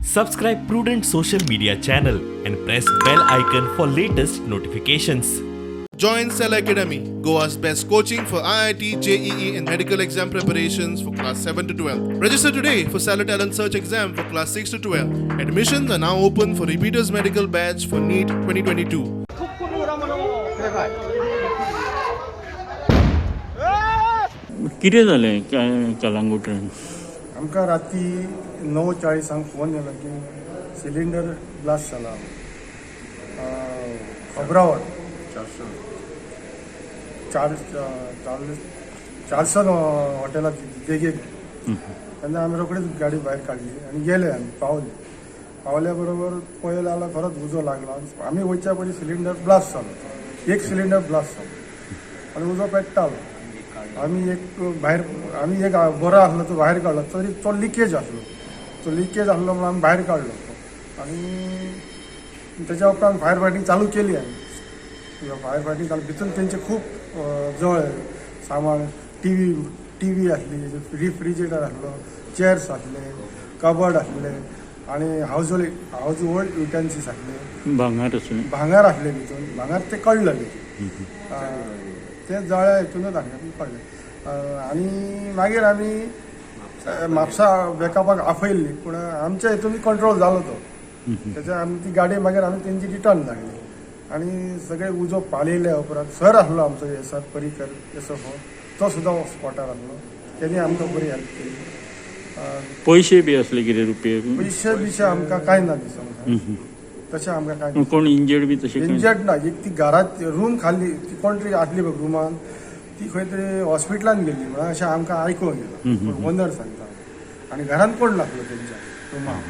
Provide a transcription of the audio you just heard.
Subscribe Prudent social media channel and press bell icon for latest notifications. Join Cell Academy, Goa's best coaching for IIT, JEE and medical exam preparations for class 7 to 12. Register today for Cell Talent Search exam for class 6 to 12. Admissions are now open for repeaters medical batch for NEET 2022. कितें जालें कलांगूट आमकां राती 9:40 phone येयलो की cylinder blast जाला खबरावत 400 हॉटेलात देगेक तेन्ना आमी रोखडीच गाडी भायर काडली आनी गेले आमी पावल्या बरोबर पळयलें जाल्यार खरोच उजो लागला आमी वयच्या पयलीं सिलिंडर ब्लास्ट जालो एक सिलिंडर ब्लास्ट जालो आनी उजो पेट्टालो आमी एक बरो आसलो तो भायर काडलो तरी तो लिकेज आसलो म्हणून आमी भायर काडलो आनी तेच्या उपरांत फायर फायटींग चालू केली आमी फायर फायटींग चालू भितून तेंचे खूब जवळ सामान टीव्ही आसली रिफ्रिजरेटर आसलो चेअर्स आसले कबर्ड आसले आनी हाऊस होल्ड युटेन्सिल्स आसले भांगार आसले भितून भांगार ते कळलं ते जळ्या हितूनच हांगा पडले आनी मागीर आमी म्हापसा बॅकअपाक आफयल्ली पूण आमच्या हितून कंट्रोल जालो तो तेच्या आमी ती गाडी मागीर आमी तेंची रिटर्न धाडली आनी सगळे उजो पालयल्या उपरांत सर आसलो आमचो सर परिकर एसोफो तो सुद्दां स्पॉटार आसलो तेणी आमकां बरी हेल्प केली पैसे बी असले कितें रुपये पैसे आमकां कांय ना दिसोंक तशें आमकां कांय कोण इंजर्ड बी तशें इंजर्ड ना एक ती घरात रूम खाल्ली ती कोण तरी आसली पळय रुमान ती खंय तरी हॉस्पिटलान गेल्ली म्हणून अशें आमकां आयकूंक येयलां ओनर सांगता आनी घरांत कोण नासलो तेंच्या रुमान